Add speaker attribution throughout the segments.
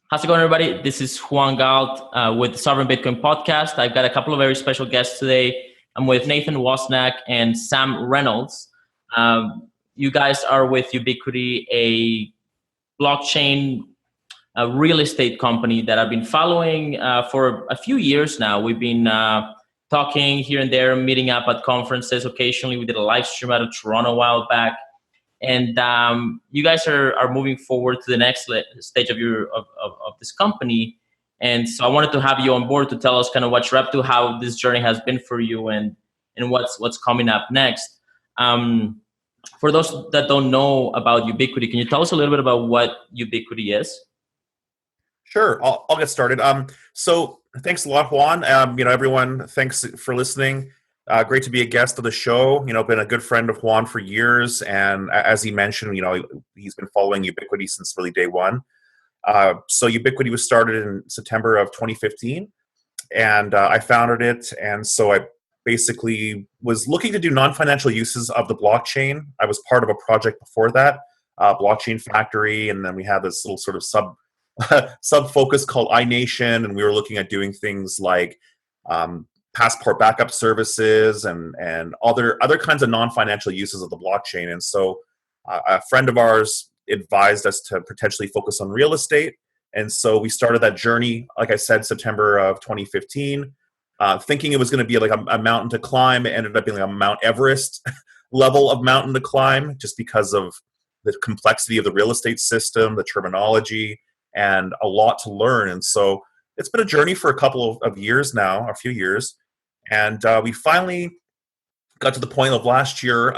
Speaker 1: How's it going, everybody? This is Juan Galt with the Sovereign Bitcoin Podcast. I've got a couple of very special guests today. I'm with Nathan Wosnack and Sam Reynolds. You guys are with Ubitquity, a blockchain real estate company that I've been following for a few years now. We've been talking here and there, meeting up at conferences occasionally. We did a live stream out of Toronto a while back. And you guys are moving forward to the next stage of this company, and so I wanted to have you on board to tell us kind of what you're up to, how this journey has been for you, and what's coming up next. For those that don't know about Ubitquity, can you tell us a little bit about what Ubitquity is?
Speaker 2: Sure, I'll get started. So thanks a lot, Juan. Everyone, thanks for listening. Great to be a guest of the show. Been a good friend of Juan for years, and as he mentioned, he's been following Ubitquity since really day one. So Ubitquity was started in September of 2015, and I founded it. And so I basically was looking to do non-financial uses of the blockchain. I was part of a project before that, Blockchain Factory, and then we had this little sort of sub focus called iNation, and we were looking at doing things like passport backup services and other kinds of non-financial uses of the blockchain. And so a friend of ours advised us to potentially focus on real estate. And so we started that journey, like I said, September of 2015, thinking it was going to be like a mountain to climb. It ended up being like a Mount Everest level of mountain to climb, just because of the complexity of the real estate system, the terminology, and a lot to learn. And so it's been a journey for a couple of years now, a few years. And we finally got to the point of last year,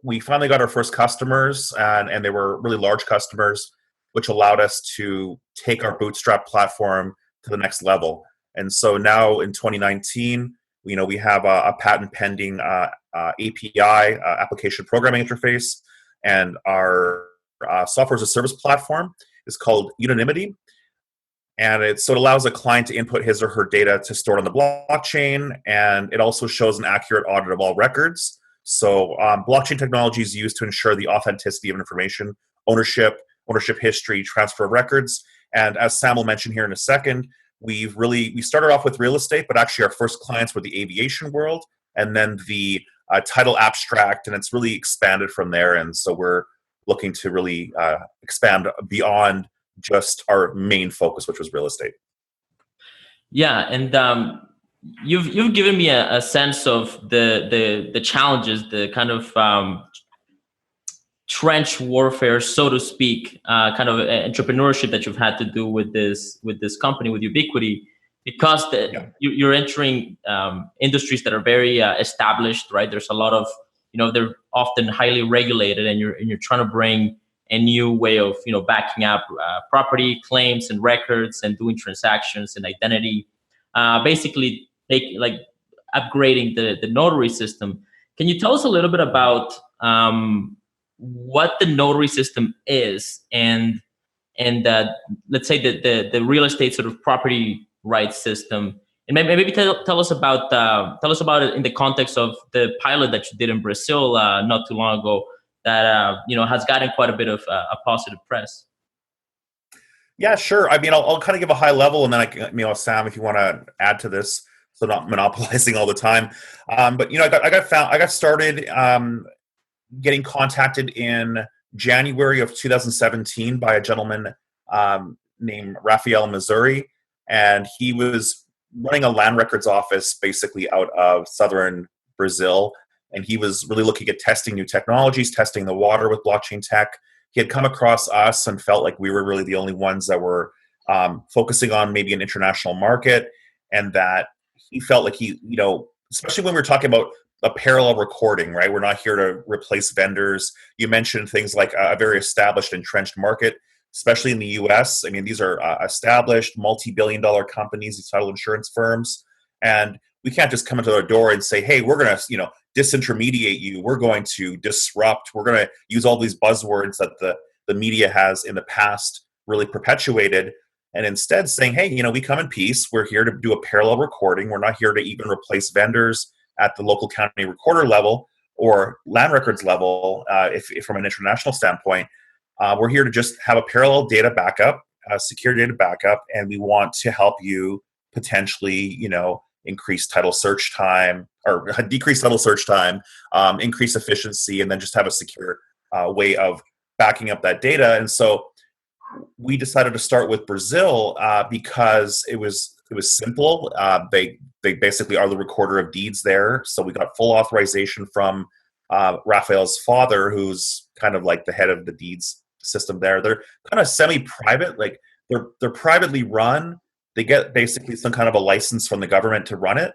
Speaker 2: we finally got our first customers, and they were really large customers, which allowed us to take our Bootstrap platform to the next level. And so now in 2019, we have a patent pending API, application programming interface, and our software as a service platform is called Unanimity. And it allows a client to input his or her data to store it on the blockchain, and it also shows an accurate audit of all records. So blockchain technology is used to ensure the authenticity of information, ownership history, transfer of records. And as Sam will mention here in a second, we started off with real estate, but actually our first clients were the aviation world, and then the title abstract, and it's really expanded from there. And so we're looking to really expand beyond just our main focus, which was real estate.
Speaker 1: Yeah, and you've given me a sense of the challenges, the kind of trench warfare, so to speak, kind of entrepreneurship that you've had to do with this company, with Ubitquity, because you're entering industries that are very established, right? There's a lot of, they're often highly regulated, and you're trying to bring a new way of backing up property claims and records and doing transactions and identity, basically upgrading the notary system. Can you tell us a little bit about what the notary system is, and let's say the real estate sort of property rights system, and maybe tell us about it in the context of the pilot that you did in Brazil not too long ago, that has gotten quite a bit of a positive press.
Speaker 2: Yeah, sure. I mean, I'll kind of give a high level, and then Sam, if you want to add to this, so not monopolizing all the time. But I got started getting contacted in January of 2017 by a gentleman named Rafael Missouri, and he was running a land records office basically out of southern Brazil. And he was really looking at testing new technologies, testing the water with blockchain tech. He had come across us and felt like we were really the only ones that were focusing on maybe an international market, and that he felt like especially when we're talking about a parallel recording, right? We're not here to replace vendors. You mentioned things like a very established, entrenched market, especially in the US. I mean, these are established, multi-billion-dollar companies, these title insurance firms, and we can't just come into their door and say, hey, we're going to, disintermediate you. We're going to disrupt. We're going to use all these buzzwords that the media has in the past really perpetuated, and instead saying, hey, we come in peace. We're here to do a parallel recording. We're not here to even replace vendors at the local county recorder level or land records level, if from an international standpoint. We're here to just have a parallel data backup secure data backup, and we want to help you potentially, increase title search time or decrease title search time, increase efficiency, and then just have a secure way of backing up that data. And so we decided to start with Brazil because it was simple. They basically are the recorder of deeds there, so we got full authorization from Rafael's father, who's kind of like the head of the deeds system there. They're kind of semi-private, like they're privately run. They get basically some kind of a license from the government to run it,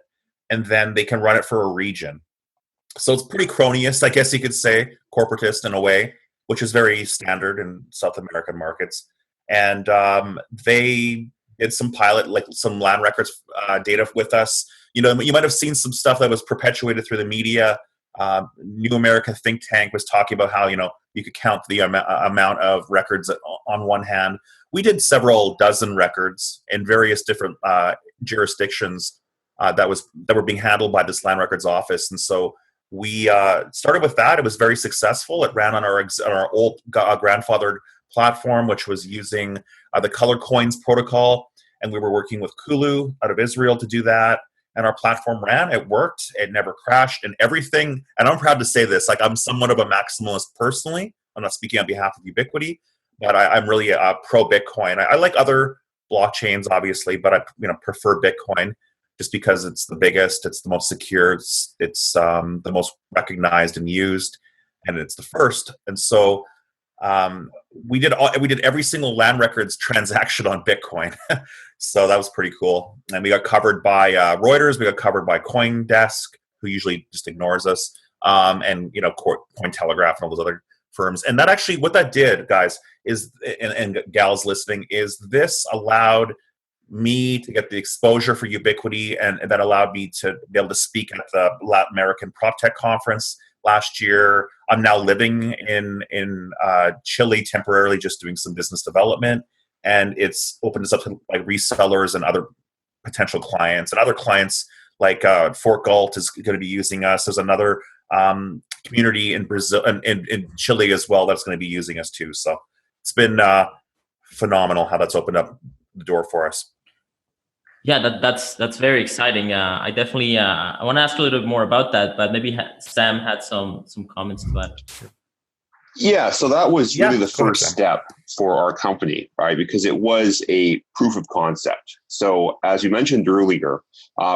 Speaker 2: and then they can run it for a region. So it's pretty cronyist, I guess you could say, corporatist in a way, which is very standard in South American markets. And they did some pilot, like some land records data with us. You might have seen some stuff that was perpetuated through the media. New American think tank was talking about how, you could count the amount of records on one hand. We did several dozen records in various different jurisdictions that were being handled by this land records office. And so we started with that. It was very successful. It ran on our old grandfathered platform, which was using the Color Coins protocol. And we were working with Kulu out of Israel to do that. And our platform ran. It worked. It never crashed. And everything, and I'm proud to say this, like I'm somewhat of a maximalist personally. I'm not speaking on behalf of Ubitquity, but I'm really pro Bitcoin. I like other blockchains, obviously, but I prefer Bitcoin just because it's the biggest, it's the most secure, it's the most recognized and used, and it's the first. And so we did every single land records transaction on Bitcoin. So that was pretty cool. And we got covered by Reuters, we got covered by CoinDesk, who usually just ignores us, and Cointelegraph and all those other firms. And that actually, what that did, guys, is, and gals listening, is this allowed me to get the exposure for Ubitquity, and that allowed me to be able to speak at the Latin American PropTech conference last year. I'm now living in Chile temporarily, just doing some business development, and it's opened us up to like resellers and other potential clients, and other clients like Fort Galt is going to be using us. There's another community in Brazil and in Chile as well that's going to be using us too. So it's been phenomenal how that's opened up the door for us.
Speaker 1: Yeah, that's very exciting. I definitely I want to ask a little bit more about that, but maybe Sam had some comments to that.
Speaker 3: Yeah, so that was really the first step for our company, right? Because it was a proof of concept. So as you mentioned earlier,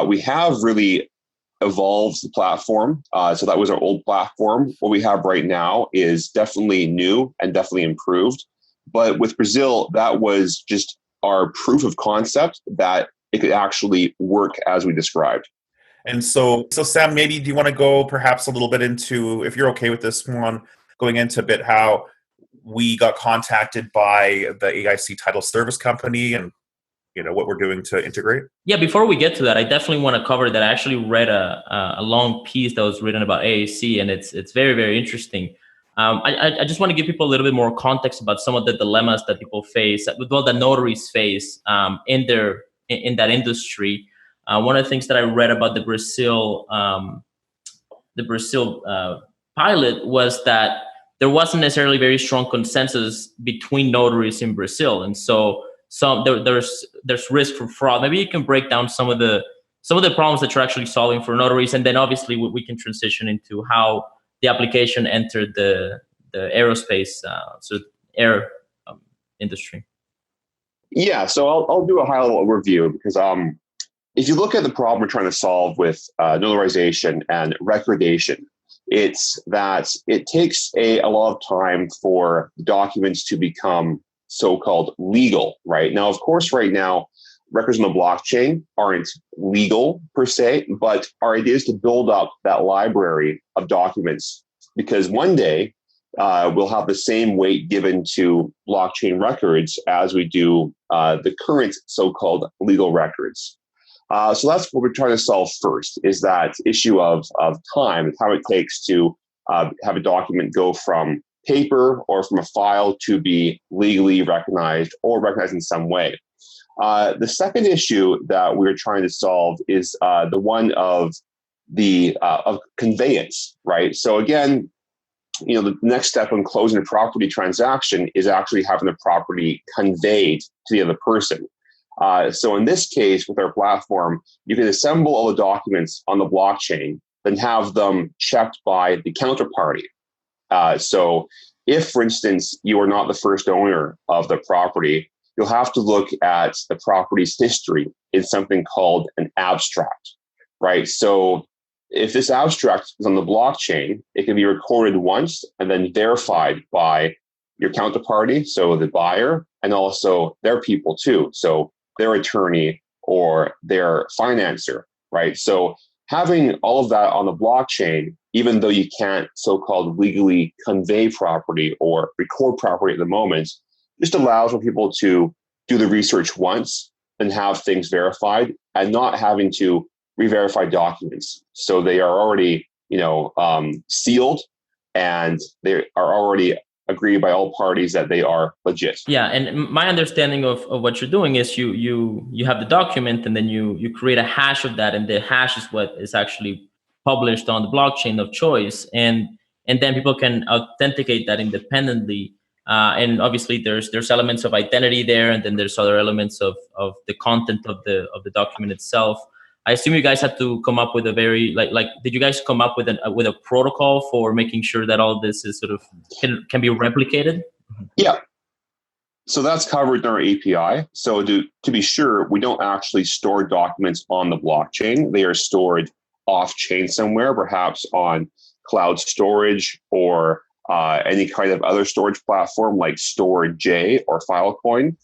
Speaker 3: we have really evolved the platform. So that was our old platform. What we have right now is definitely new and definitely improved. But with Brazil, that was just our proof of concept that it could actually work as we described.
Speaker 2: And so Sam, maybe do you want to go perhaps a little bit into, if you're okay with this one, going into a bit how we got contacted by the AIC title service company and what we're doing to integrate?
Speaker 1: Yeah, before we get to that, I definitely want to cover that. I actually read a long piece that was written about AIC, and it's very, very interesting. I just want to give people a little bit more context about some of the dilemmas that people face, that notaries face in that industry. One of the things that I read about the Brazil pilot was that there wasn't necessarily very strong consensus between notaries in Brazil, and so there's risk for fraud. Maybe you can break down some of the problems that you're actually solving for notaries, and then obviously we can transition into how the application entered the aerospace industry.
Speaker 3: Yeah, so I'll do a high-level overview because if you look at the problem we're trying to solve with notarization and recordation, it's that it takes a lot of time for documents to become so-called legal, right? Now, of course, right now, records on the blockchain aren't legal per se, but our idea is to build up that library of documents because one day we'll have the same weight given to blockchain records as we do the current so-called legal records. So that's what we're trying to solve first, is that issue of time, how it takes to have a document go from paper or from a file to be legally recognized or recognized in some way. The second issue that we're trying to solve is the one of conveyance, right? So again, the next step in closing a property transaction is actually having the property conveyed to the other person. So in this case, with our platform, you can assemble all the documents on the blockchain, then have them checked by the counterparty. So if, for instance, you are not the first owner of the property, you'll have to look at the property's history in something called an abstract, right? So if this abstract is on the blockchain, it can be recorded once and then verified by your counterparty, so the buyer, and also their people too, so their attorney or their financer, right? So having all of that on the blockchain, even though you can't so-called legally convey property or record property at the moment, just allows for people to do the research once and have things verified and not having to re-verify documents. So they are already, sealed, and they are already agreed by all parties that they are legit.
Speaker 1: Yeah, and my understanding of what you're doing is you have the document, and then you create a hash of that, and the hash is what is actually published on the blockchain of choice, and then people can authenticate that independently. And obviously, there's elements of identity there, and then there's other elements of the content of the document itself. I assume you guys had to come up with a very like. Did you guys come up with a protocol for making sure that all this is sort of can be replicated?
Speaker 3: Yeah. So that's covered in our API. So to be sure, we don't actually store documents on the blockchain. They are stored off chain somewhere, perhaps on cloud storage or any kind of other storage platform like Storj or Filecoin.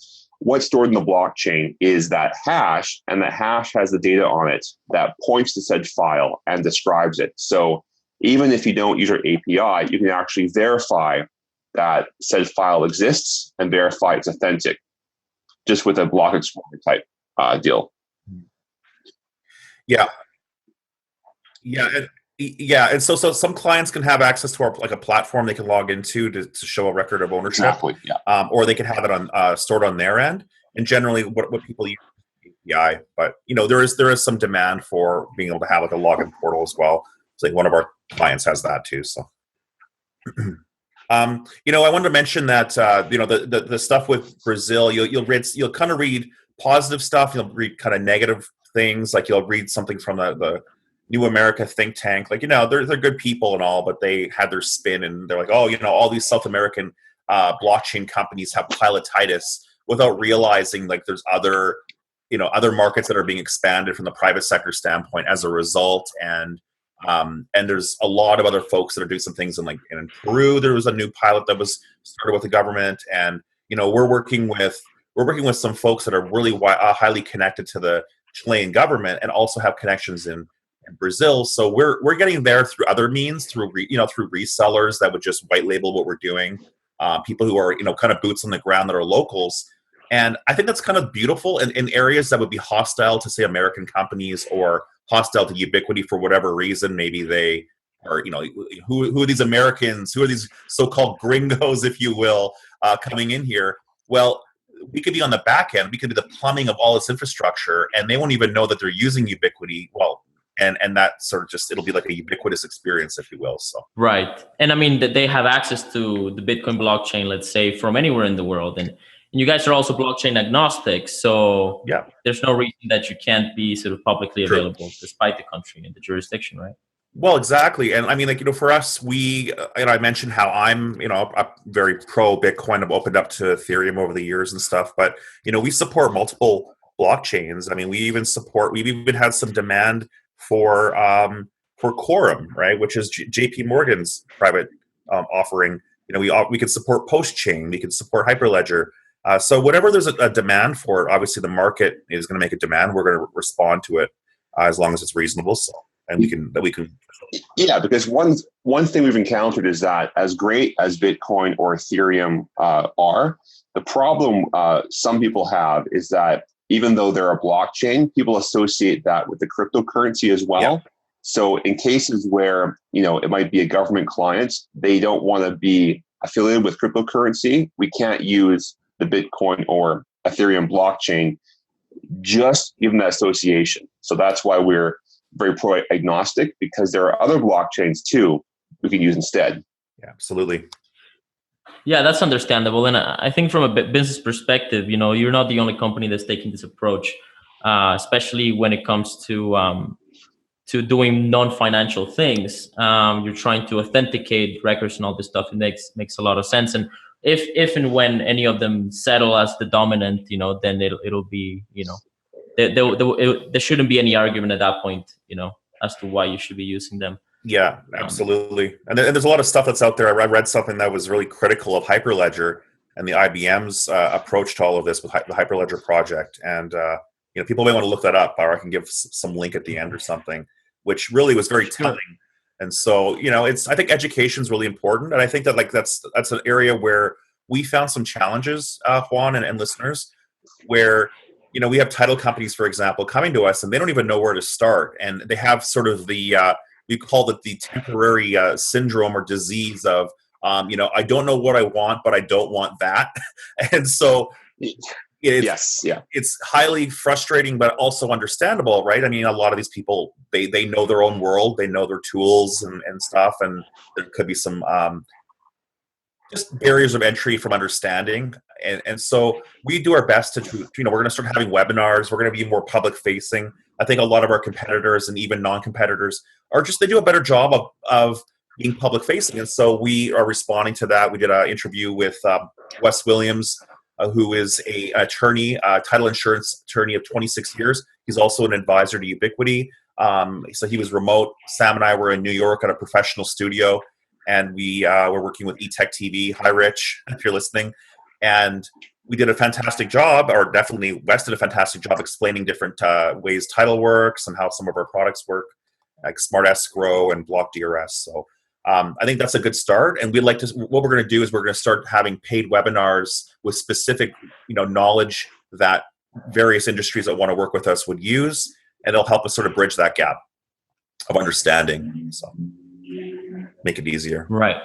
Speaker 3: What's stored in the blockchain is that hash, and that hash has the data on it that points to said file and describes it. So even if you don't use our API, you can actually verify that said file exists and verify it's authentic, just with a block explorer type deal.
Speaker 2: Yeah. And so some clients can have access to our a platform they can log into to show a record of ownership.
Speaker 3: Exactly. Yeah.
Speaker 2: Or they can have it on stored on their end. And generally, what people use is API, but there is some demand for being able to have a login portal as well. It's one of our clients has that too. So, I wanted to mention that the stuff with Brazil, you'll kind of read positive stuff. You'll read kind of negative things. Like you'll read something from the New America think tank, they're good people and all, but they had their spin and they're like, all these South American blockchain companies have pilotitis, without realizing there's other markets that are being expanded from the private sector standpoint as a result, and there's a lot of other folks that are doing some things in Peru. There was a new pilot that was started with the government, and we're working with some folks that are really highly connected to the Chilean government and also have connections in Brazil. So we're getting there through other means, through resellers that would just white label what we're doing, people who are kind of boots on the ground that are locals. And I think that's kind of beautiful in areas that would be hostile to, say, American companies or hostile to Ubitquity for whatever reason. Maybe they are, who are these Americans? Who are these so-called gringos, if you will, coming in here? Well, we could be on the back end. We could be the plumbing of all this infrastructure, and they won't even know that they're using Ubitquity. Well, and that sort of it'll be like a ubiquitous experience, if you will. So
Speaker 1: right, and I mean that they have access to the Bitcoin blockchain, let's say, from anywhere in the world, and you guys are also blockchain agnostic. So
Speaker 2: yeah,
Speaker 1: there's no reason that you can't be sort of publicly available, despite the country and the jurisdiction, right?
Speaker 2: Well, exactly. And I mean, for us, I mentioned how I'm, I'm very pro Bitcoin. I've opened up to Ethereum over the years and stuff, but, we support multiple blockchains. I mean, we've even had some demand for Quorum, right? Which is JP Morgan's private offering. We could support Postchain. We could support Hyperledger. So whatever there's a demand for, obviously the market is going to make a demand. We're going to respond to it as long as it's reasonable. So, and we can.
Speaker 3: Yeah, because one thing we've encountered is that as great as Bitcoin or Ethereum are, the problem some people have is that even though they're a blockchain, people associate that with the cryptocurrency as well. Yeah. So in cases where, it might be a government client, they don't want to be affiliated with cryptocurrency. We can't use the Bitcoin or Ethereum blockchain, just given that association. So that's why we're very pro agnostic, because there are other blockchains too we can use instead.
Speaker 2: Yeah, absolutely.
Speaker 1: Yeah, that's understandable. And I think from a business perspective, you're not the only company that's taking this approach, especially when it comes to doing non-financial things. You're trying to authenticate records and all this stuff. It makes a lot of sense. And if and when any of them settle as the dominant, then it'll be, there shouldn't be any argument at that point, as to why you should be using them.
Speaker 2: Yeah, absolutely. And there's a lot of stuff that's out there. I read something that was really critical of Hyperledger and the IBM's approach to all of this with the Hyperledger project. And people may want to look that up, or I can give some link at the end or something, which really was very telling. And so, I think education is really important, and I think that that's an area where we found some challenges, Juan and listeners, where we have title companies, for example, coming to us and they don't even know where to start, and they have sort of the we call it the temporary syndrome or disease of, I don't know what I want, but I don't want that. And so it's highly frustrating, but also understandable, right? I mean, a lot of these people, they know their own world, they know their tools and stuff, and there could be some just barriers of entry from understanding. And so we do our best to we're going to start having webinars. We're going to be more public facing. I think a lot of our competitors and even non-competitors they do a better job of being public facing. And so we are responding to that. We did an interview with Wes Williams, who is a attorney, title insurance attorney of 26 years. He's also an advisor to Ubitquity. So he was remote. Sam and I were in New York at a professional studio, and we were working with eTech TV. Hi, Rich, if you're listening. And we did a fantastic job, or definitely Wes did a fantastic job explaining different ways title works and how some of our products work, like Smart Escrow and Block DRS. So I think that's a good start. And what we're going to do is we're going to start having paid webinars with specific, knowledge that various industries that want to work with us would use, and they'll help us sort of bridge that gap of understanding. So make it easier.
Speaker 1: Right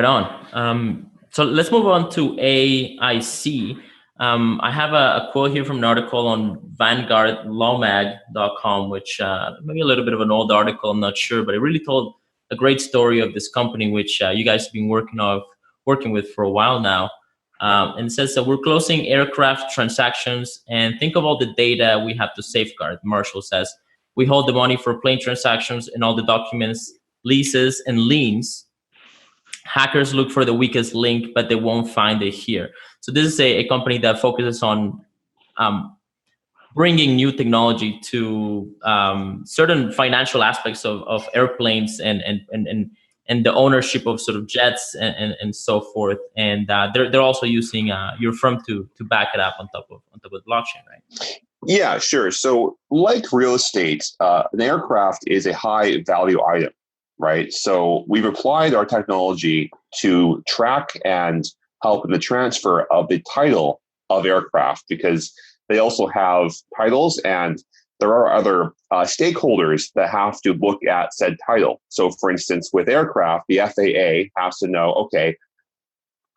Speaker 1: on. So let's move on to AIC. I have a quote here from an article on vanguardlawmag.com, which maybe a little bit of an old article, I'm not sure, but it really told a great story of this company, which you guys have been working with for a while now. And it says that we're closing aircraft transactions, and think of all the data we have to safeguard. Marshall says, we hold the money for plane transactions and all the documents, leases, and liens. Hackers look for the weakest link, but they won't find it here. So this is a company that focuses on bringing new technology to certain financial aspects of airplanes and the ownership of sort of jets and so forth. And they're also using your firm to back it up on top of blockchain, right?
Speaker 3: Yeah, sure. So like real estate, an aircraft is a high value item, right? So we've applied our technology to track and help in the transfer of the title of aircraft, because they also have titles and there are other stakeholders that have to look at said title. So for instance, with aircraft, the FAA has to know, okay,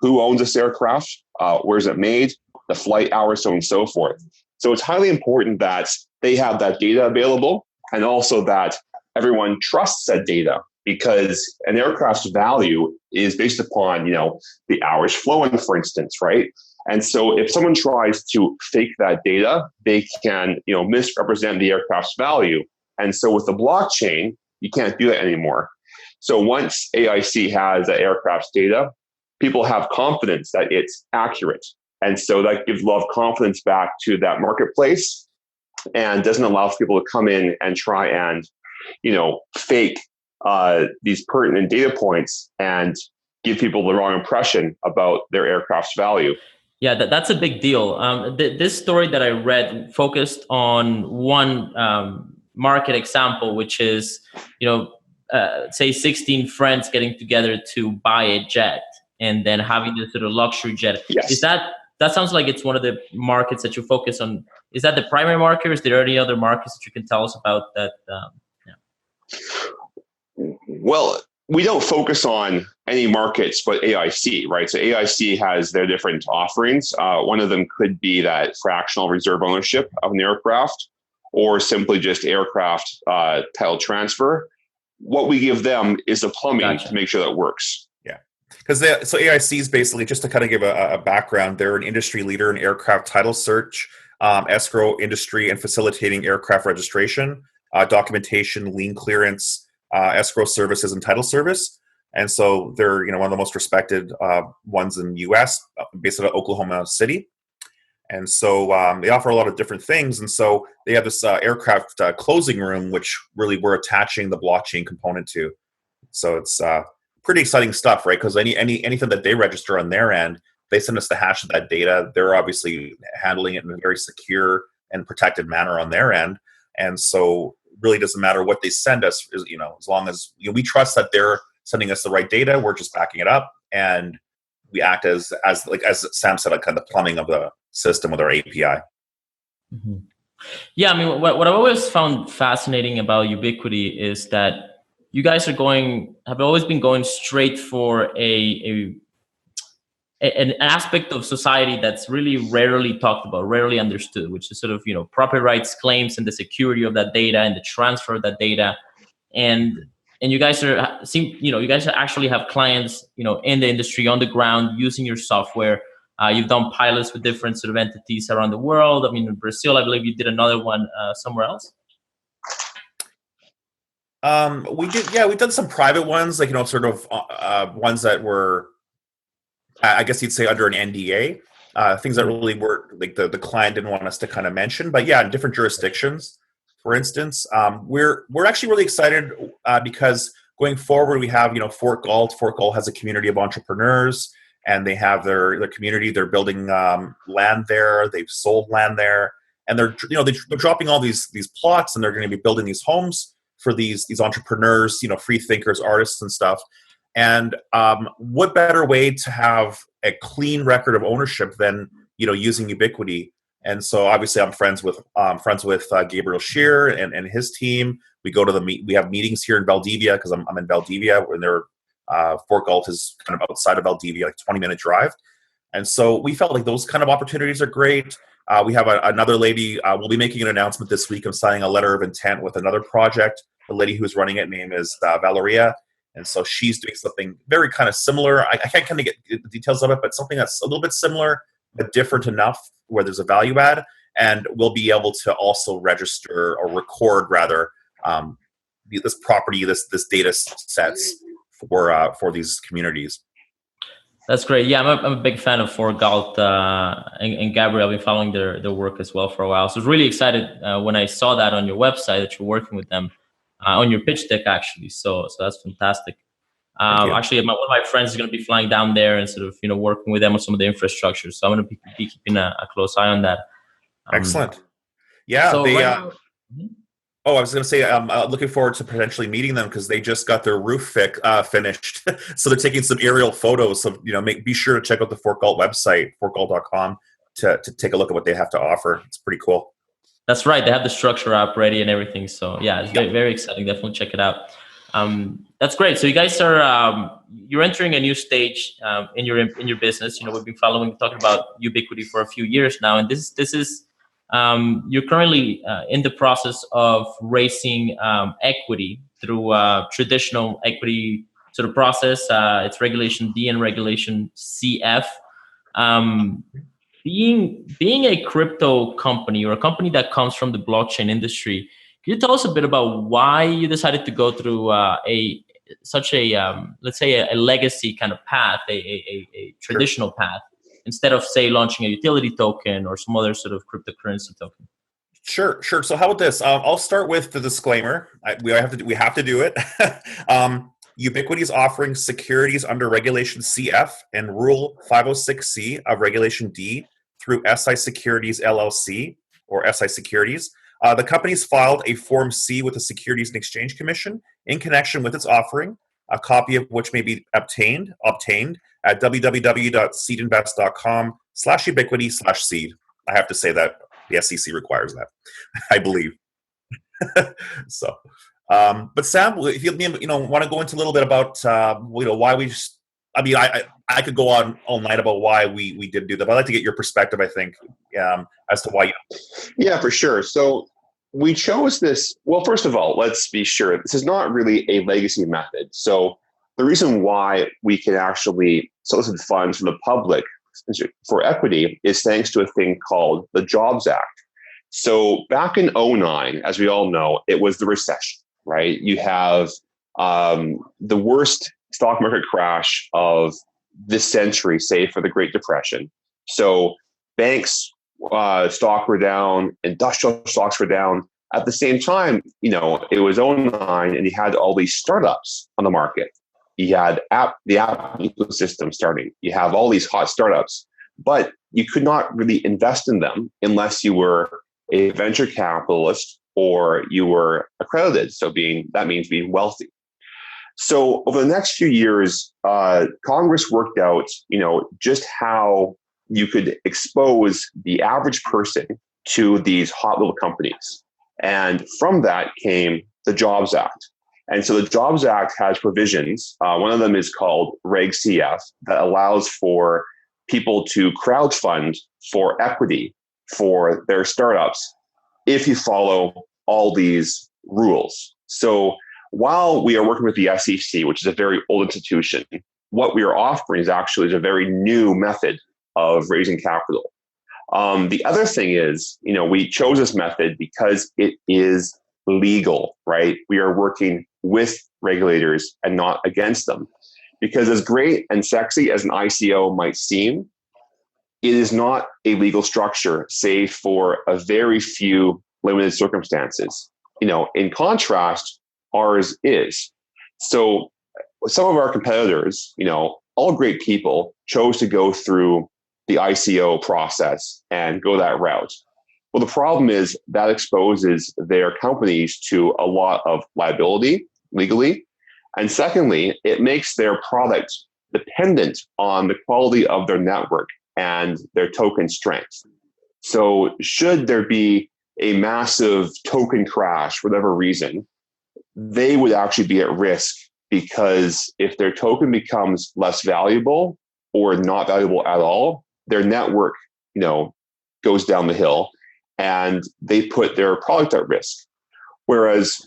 Speaker 3: who owns this aircraft? Where's it made? The flight hours, so on and so forth. So it's highly important that they have that data available, and also that everyone trusts that data, because an aircraft's value is based upon, the hours flown, for instance, right? And so if someone tries to fake that data, they can, misrepresent the aircraft's value. And so with the blockchain, you can't do that anymore. So once AIC has the aircraft's data, people have confidence that it's accurate. And so that gives a lot of confidence back to that marketplace, and doesn't allow people to come in and try and, fake these pertinent data points and give people the wrong impression about their aircraft's value.
Speaker 1: Yeah, that's a big deal. This story that I read focused on one market example, which is, say 16 friends getting together to buy a jet and then having this sort of luxury jet.
Speaker 3: Yes.
Speaker 1: Is that sounds like it's one of the markets that you focus on. Is that the primary market, or is there any other markets that you can tell us about that?
Speaker 3: Well, we don't focus on any markets but AIC, right? So AIC has their different offerings. One of them could be that fractional reserve ownership of an aircraft, or simply just aircraft title transfer. what we give them is the plumbing
Speaker 1: Gotcha.
Speaker 3: to make sure that works.
Speaker 2: Yeah. Because so AIC is basically, just to kind of give a background, they're an industry leader in aircraft title search, escrow industry, and facilitating aircraft registration, documentation, lien clearance, escrow services, and title service. And so they're one of the most respected ones in the U.S., based out of Oklahoma City. And so they offer a lot of different things. And so they have this aircraft closing room, which really we're attaching the blockchain component to. So it's pretty exciting stuff, right? Because anything that they register on their end, they send us the hash of that data. They're obviously handling it in a very secure and protected manner on their end. And so it really doesn't matter what they send us, as long as we trust that they're sending us the right data. We're just backing it up, and we act as Sam said, like kind of the plumbing of the system with our API.
Speaker 1: Mm-hmm. Yeah, I mean, what I've always found fascinating about Ubitquity is that you guys have always been going straight for an aspect of society that's really rarely talked about, rarely understood, which is sort of property rights claims and the security of that data and the transfer of that data, and you guys you guys actually have clients in the industry on the ground using your software. You've done pilots with different sort of entities around the world. I mean, in Brazil, I believe you did another one somewhere else.
Speaker 2: We did, yeah. We've done some private ones, like sort of ones that were, I guess you'd say, under an NDA. Things that really were like the client didn't want us to kind of mention, but yeah, in different jurisdictions. For instance, we're actually really excited because going forward, we have Fort Galt. Fort Galt has a community of entrepreneurs, and they have their community. They're building land there. They've sold land there, and they're dropping all these plots, and they're going to be building these homes for these entrepreneurs, free thinkers, artists, and stuff. And what better way to have a clean record of ownership than using Ubitquity? And so obviously I'm friends with Gabriel Scheer and his team. We go to we have meetings here in Valdivia, because I'm in Valdivia, and Fort Galt is kind of outside of Valdivia, like 20-minute drive. And so we felt like those kind of opportunities are great. We have another lady, we'll be making an announcement this week of signing a letter of intent with another project. The lady who's running it, name is Valeria. And so she's doing something very kind of similar. I can't kind of get the details of it, but something that's a little bit similar, but different enough where there's a value add. And we'll be able to also register, or record rather, this property, this data sets for these communities.
Speaker 1: That's great. Yeah, I'm a big fan of Fort Galt and Gabriel. I've been following their work as well for a while. So I was really excited when I saw that on your website that you're working with them on your pitch deck, actually. So that's fantastic. Actually, one of my friends is going to be flying down there and sort of working with them on some of the infrastructure. So I'm going to be keeping a close eye on that.
Speaker 2: Excellent. Yeah.
Speaker 1: So
Speaker 2: I was going to say, I'm looking forward to potentially meeting them, because they just got their roof finished. So they're taking some aerial photos. So, be sure to check out the Fort Galt website, fortgalt.com, to take a look at what they have to offer. It's pretty cool.
Speaker 1: That's right. They have the structure up ready and everything. So yeah, it's very, very exciting. Definitely check it out. That's great. So you guys are you're entering a new stage in your business. We've been talking about Ubitquity for a few years now, and this is you're currently in the process of raising equity through traditional equity sort of process. It's Regulation D and Regulation CF. Being a crypto company, or a company that comes from the blockchain industry, can you tell us a bit about why you decided to go through such a let's say a legacy kind of path, a traditional path, instead of, say, launching a utility token or some other sort of cryptocurrency token?
Speaker 2: Sure. So how about this? I'll start with the disclaimer. We have to do it. Ubitquity is offering securities under Regulation CF and Rule 506C of Regulation D through SI Securities LLC, or SI Securities. The company's filed a Form C with the Securities and Exchange Commission in connection with its offering, a copy of which may be obtained at www.seedinvest.com/Ubitquity/seed. I have to say that the SEC requires that, I believe. So, but Sam, if you want to go into a little bit about why we just, I could go on all night about why we did do that, but I'd like to get your perspective, I think, as to why you.
Speaker 3: Yeah, for sure. So we chose this. Well, first of all, let's be sure this is not really a legacy method. So the reason why we can actually solicit funds from the public for equity is thanks to a thing called the Jobs Act. So back in 2009, as we all know, it was the recession, right? You have the worst stock market crash of this century, save for the Great Depression. So banks stock were down, industrial stocks were down. At the same time, it was 2009 and you had all these startups on the market. You had the app ecosystem starting. You have all these hot startups, but you could not really invest in them unless you were a venture capitalist or you were accredited. So that means being wealthy. So over the next few years, Congress worked out, just how you could expose the average person to these hot little companies. And from that came the Jobs Act. And so the Jobs Act has provisions. One of them is called Reg CF that allows for people to crowdfund for equity for their startups if you follow all these rules. So while we are working with the SEC, which is a very old institution, what we are offering is a very new method of raising capital. The other thing is, we chose this method because it is legal, right? We are working with regulators and not against them. Because as great and sexy as an ICO might seem, it is not a legal structure, save for a very few limited circumstances. In contrast, ours is. So some of our competitors, all great people, chose to go through the ICO process and go that route. Well, the problem is that exposes their companies to a lot of liability legally. And secondly, it makes their product dependent on the quality of their network and their token strength. So should there be a massive token crash, for whatever reason, they would actually be at risk, because if their token becomes less valuable or not valuable at all, their network, goes down the hill and they put their product at risk. Whereas,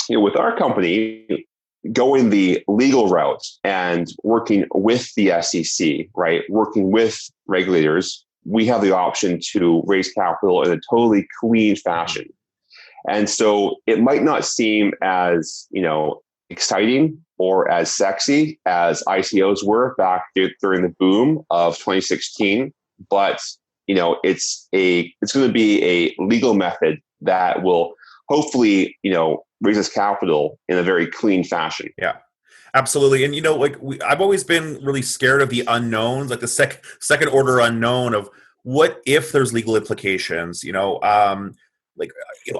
Speaker 3: with our company, going the legal route and working with the SEC, right, working with regulators, we have the option to raise capital in a totally clean fashion. And so it might not seem as, exciting or as sexy as ICOs were back during the boom of 2016, but it's going to be a legal method that will hopefully, raise us capital in a very clean fashion.
Speaker 2: Yeah, absolutely. And I've always been really scared of the unknowns, like the second order unknown of what if there's legal implications.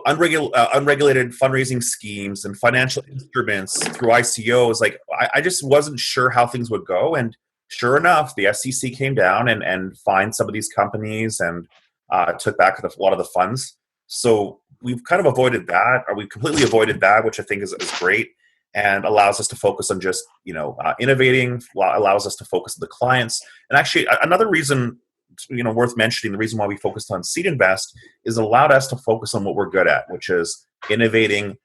Speaker 2: Unregulated fundraising schemes and financial instruments through ICOs. I just wasn't sure how things would go, and sure enough, the SEC came down and fined some of these companies and took back a lot of the funds. So we've kind of avoided that, or we've completely avoided that, which I think is great and allows us to focus on just innovating, allows us to focus on the clients. And actually, another reason worth mentioning, the reason why we focused on Seedinvest is it allowed us to focus on what we're good at, which is innovating,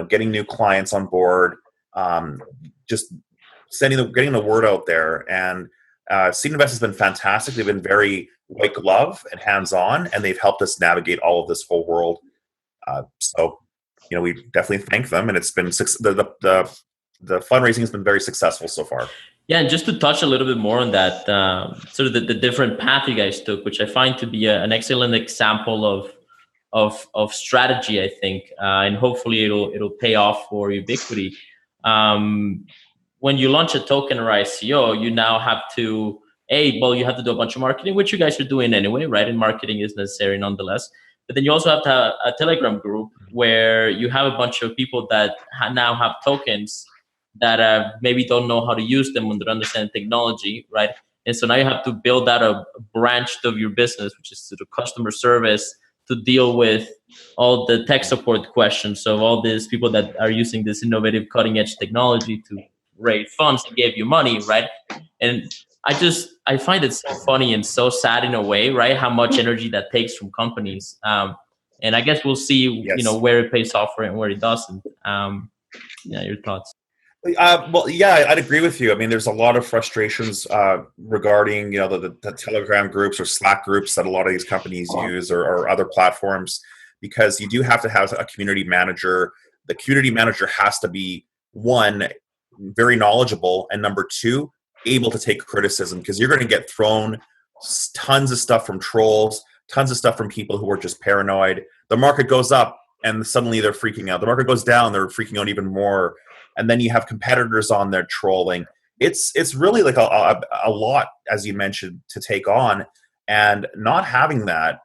Speaker 2: getting new clients on board, just getting the word out there. And Seedinvest has been fantastic. They've been very white glove and hands-on, and they've helped us navigate all of this whole world. So we definitely thank them, and it's been the fundraising has been very successful so far.
Speaker 1: Yeah, and just to touch a little bit more on that, sort of the different path you guys took, which I find to be an excellent example of strategy, I think, and hopefully it'll pay off for Ubitquity. When you launch a token or ICO, you now have to you have to do a bunch of marketing, which you guys are doing anyway, right? And marketing is necessary nonetheless. But then you also have to have a Telegram group where you have a bunch of people that now have tokens that maybe don't know how to use them when they don't understand technology, right? And so now you have to build out a branch of your business, which is the customer service, to deal with all the tech support questions of all these people that are using this innovative cutting edge technology to raise funds to give you money, right? And I find it so funny and so sad in a way, right? How much energy that takes from companies. And And I guess we'll see,
Speaker 2: Yes.
Speaker 1: where it pays off and where it doesn't. Your thoughts?
Speaker 2: Well, yeah, I'd agree with you. I mean, there's a lot of frustrations regarding, the Telegram groups or Slack groups that a lot of these companies use or other platforms, because you do have to have a community manager. The community manager has to be, one, very knowledgeable, and number two, able to take criticism, because you're going to get thrown tons of stuff from trolls, tons of stuff from people who are just paranoid. The market goes up and suddenly they're freaking out. The market goes down, they're freaking out even more. And then you have competitors on there trolling. It's really like a lot, as you mentioned, to take on. And not having that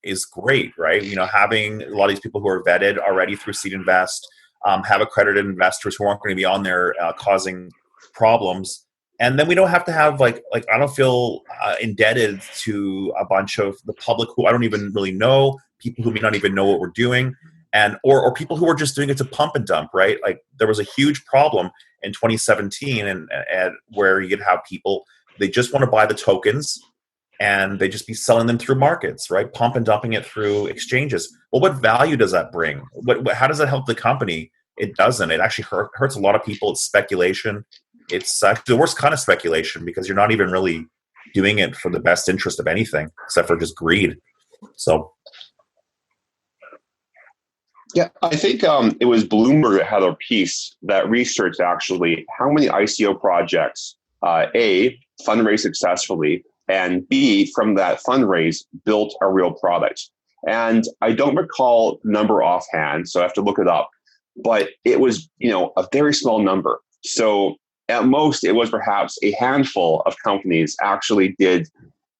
Speaker 2: is great, right? Having a lot of these people who are vetted already through Seedinvest, have accredited investors who aren't going to be on there causing problems. And then we don't have to have like I don't feel indebted to a bunch of the public who I don't even really know, people who may not even know what we're doing. And or people who are just doing it to pump and dump, right? Like there was a huge problem in 2017, and where you could have people, they just want to buy the tokens, and they just be selling them through markets, right? Pump and dumping it through exchanges. Well, what value does that bring? How does that help the company? It doesn't. It actually hurts a lot of people. It's speculation. It's the worst kind of speculation, because you're not even really doing it for the best interest of anything except for just greed. So.
Speaker 3: Yeah, I think it was Bloomberg that had a piece that researched actually how many ICO projects, A, fundraise successfully, and B, from that fundraise, built a real product. And I don't recall the number offhand, so I have to look it up. But it was, a very small number. So at most, it was perhaps a handful of companies actually did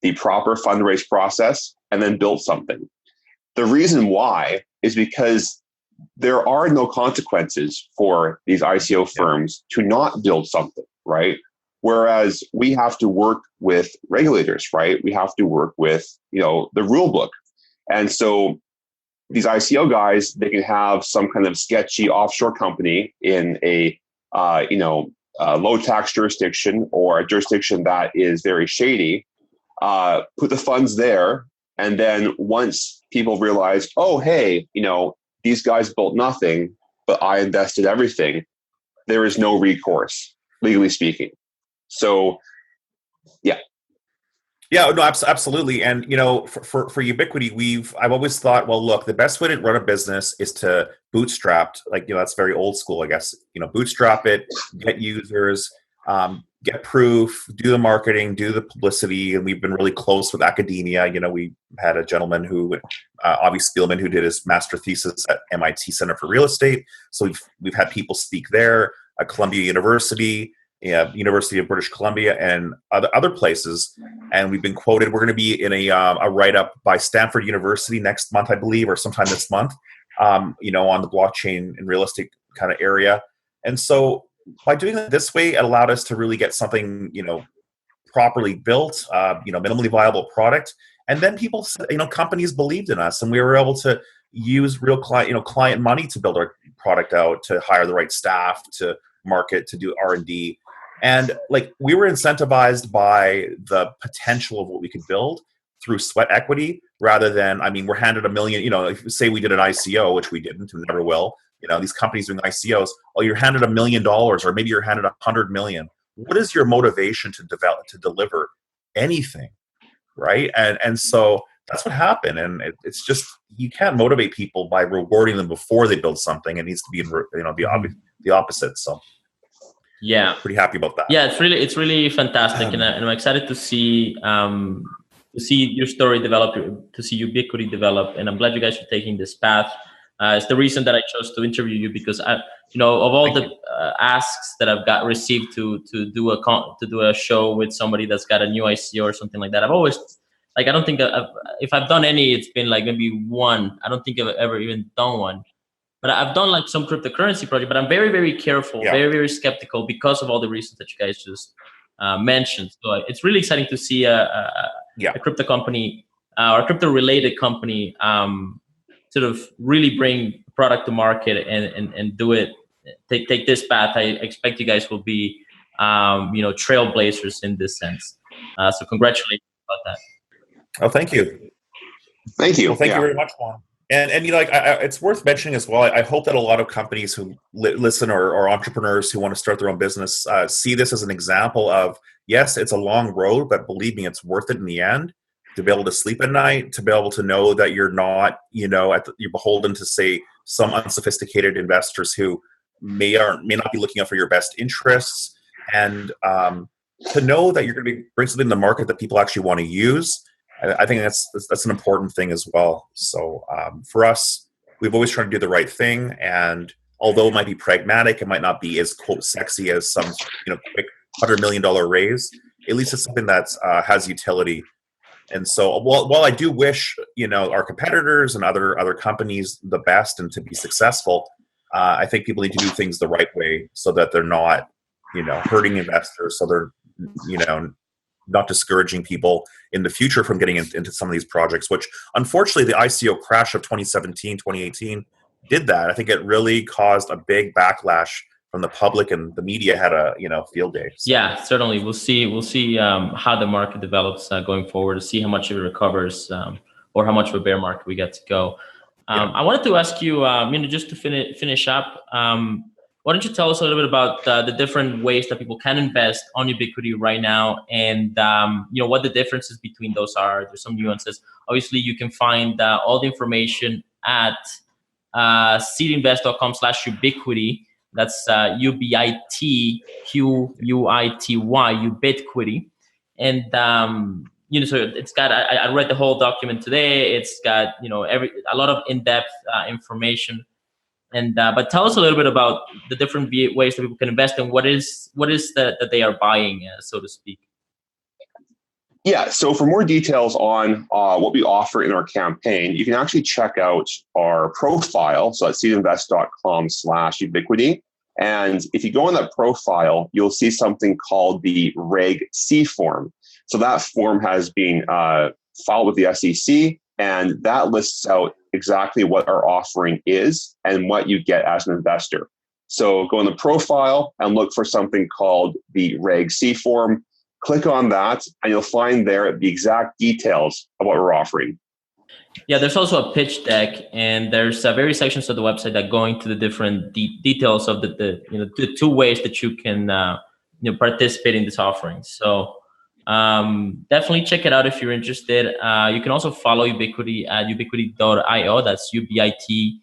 Speaker 3: the proper fundraise process and then built something. The reason why is because there are no consequences for these ICO firms to not build something, right? Whereas we have to work with regulators, right? We have to work with, the rule book. And so these ICO guys, they can have some kind of sketchy offshore company in a, low tax jurisdiction or a jurisdiction that is very shady, put the funds there. And then once people realize, oh, hey, these guys built nothing, but I invested everything, there is no recourse, legally speaking. So, yeah.
Speaker 2: Yeah, no, absolutely. And, for Ubitquity, I've always thought, well, look, the best way to run a business is to bootstrap, that's very old school, I guess, bootstrap it, get users, get proof, do the marketing, do the publicity. And we've been really close with academia. We had a gentleman who, Avi Spielman, who did his master thesis at MIT Center for Real Estate. So we've had people speak there, at Columbia University, University of British Columbia, and other places. And we've been quoted. We're going to be in a write-up by Stanford University next month, I believe, or sometime this month, on the blockchain and real estate kind of area. And so by doing it this way, it allowed us to really get something, properly built, minimally viable product. And then people, companies believed in us, and we were able to use real client money to build our product out, to hire the right staff, to market, to do R&D. And we were incentivized by the potential of what we could build through sweat equity, rather than, we're handed $1 million, if say we did an ICO, which we didn't, we never will. These companies doing ICOs, you're handed $1 million, or maybe you're handed 100 million. What is your motivation to deliver anything, right? And so that's what happened. And it's just, you can't motivate people by rewarding them before they build something. It needs to be, the opposite. So
Speaker 1: yeah,
Speaker 2: pretty happy about that.
Speaker 1: Yeah, it's really fantastic, and I'm excited to see your story develop, to see Ubitquity develop, and I'm glad you guys are taking this path. It's the reason that I chose to interview you, because of all the asks that I've received to do a show with somebody that's got a new ICO or something like that, I've always, I don't think if I've done any, it's been maybe one. I don't think I've ever even done one, but I've done some cryptocurrency project. But I'm very, very careful, very, very skeptical, because of all the reasons that you guys just mentioned. So it's really exciting to see a crypto company or a crypto related company sort of really bring product to market and do it, take this path. I expect you guys will be, trailblazers in this sense. So congratulations about that.
Speaker 2: Oh, thank you.
Speaker 3: Thank you.
Speaker 2: Well, thank you very much, Juan. And like it's worth mentioning as well. I hope that a lot of companies who listen or entrepreneurs who want to start their own business see this as an example of, yes, it's a long road, but believe me, it's worth it in the end. To be able to sleep at night, to be able to know that you're not, you're beholden to, say, some unsophisticated investors who may not be looking out for your best interests, and to know that you're going to bring something to the market that people actually want to use. I think that's an important thing as well. So for us, we've always tried to do the right thing, and although it might be pragmatic, it might not be as quote sexy as some quick $100 million raise. At least it's something that has utility. And so while I do wish our competitors and other companies the best and to be successful, I think people need to do things the right way so that they're not hurting investors, so they're not discouraging people in the future from getting into some of these projects, which unfortunately the ICO crash of 2017, 2018 did that. I think it really caused a big backlash from the public, and the media had a field day. So.
Speaker 1: Yeah, certainly. We'll see how the market develops going forward, to see how much of it recovers, or how much of a bear market we get to go. I wanted to ask you, just to finish up, why don't you tell us a little bit about the different ways that people can invest on Ubitquity right now, and what the differences between those are. There's some nuances. Obviously, you can find all the information at seedinvest.com/Ubitquity. That's UBITQUITY, Ubitquity. And so it's got. I read the whole document today. It's got a lot of in-depth information. And but tell us a little bit about the different ways that people can invest, and what is that they are buying, so to speak.
Speaker 3: Yeah, so for more details on what we offer in our campaign, you can actually check out our profile. So at seedinvest.com/Ubitquity. And if you go on that profile, you'll see something called the Reg C form. So that form has been filed with the SEC, and that lists out exactly what our offering is and what you get as an investor. So go on the profile and look for something called the Reg C form. Click on that, and you'll find there the exact details of what we're offering.
Speaker 1: Yeah, there's also a pitch deck, and there's various sections of the website that go into the different details of the two ways that you can participate in this offering. So definitely check it out if you're interested. You can also follow Ubitquity at ubitquity.io. That's UBITQUITY,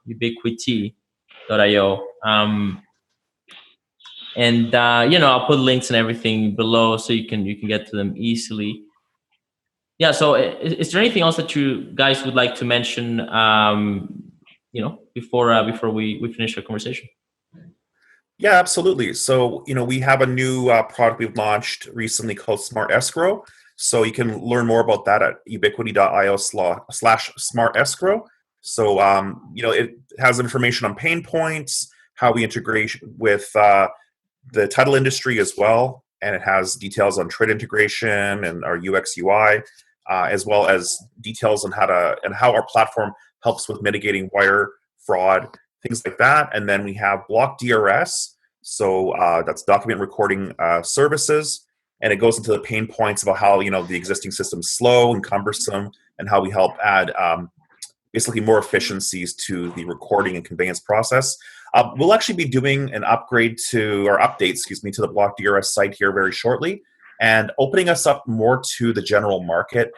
Speaker 1: Ubitquity.io. And I'll put links and everything below so you can get to them easily. Yeah. So is there anything else that you guys would like to mention? Before we finish our conversation.
Speaker 2: Yeah, absolutely. So we have a new product we've launched recently called Smart Escrow. So you can learn more about that at ubitquity.io/smart escrow. So it has information on pain points, how we integrate with the title industry as well, and it has details on trade integration and our UX UI, as well as details on how our platform helps with mitigating wire fraud, things like that. And then we have block DRS, so that's document recording services, and it goes into the pain points about how the existing system's slow and cumbersome, and how we help add basically more efficiencies to the recording and conveyance process. We'll actually be doing an update to the block DRS site here very shortly, and opening us up more to the general market.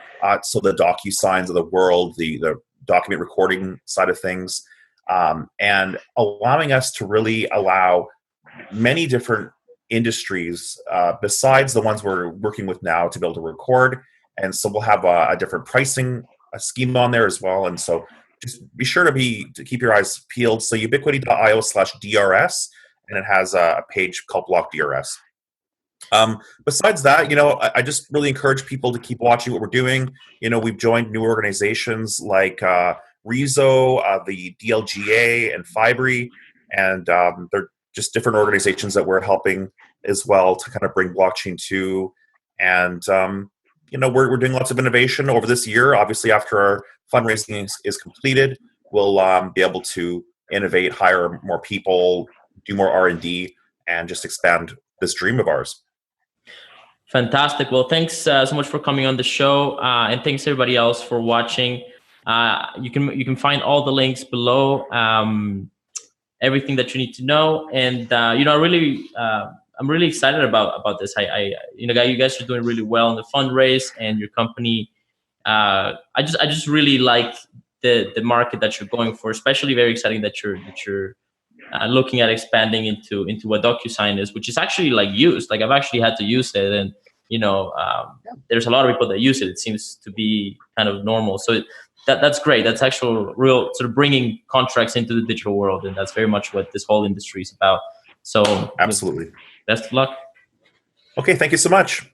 Speaker 2: So the DocuSigns of the world, the document recording side of things, and allowing us to really allow many different industries besides the ones we're working with now to be able to record. And so we'll have a different pricing scheme on there as well. And so just be sure to keep your eyes peeled. So ubitquity.io/DRS, and it has a page called Block DRS. Besides that, I just really encourage people to keep watching what we're doing. We've joined new organizations like Rezo, the DLGA, and Fibri, and they're just different organizations that we're helping as well to kind of bring blockchain to. And we're doing lots of innovation over this year. Obviously, after our fundraising is completed, we'll be able to innovate, hire more people, do more R&D, and just expand this dream of ours.
Speaker 1: Fantastic. Well, thanks so much for coming on the show, and thanks everybody else for watching. You can find all the links below, everything that you need to know, and I'm really excited about this. You guys are doing really well in the fundraise, and your company. I just really like the market that you're going for. Especially very exciting that you're looking at expanding into what DocuSign is, which is actually like used. Like I've actually had to use it, and there's a lot of people that use it. It seems to be kind of normal. So that's great. That's actual real sort of bringing contracts into the digital world, and that's very much what this whole industry is about. So
Speaker 2: absolutely,
Speaker 1: best of luck.
Speaker 2: Okay, thank you so much.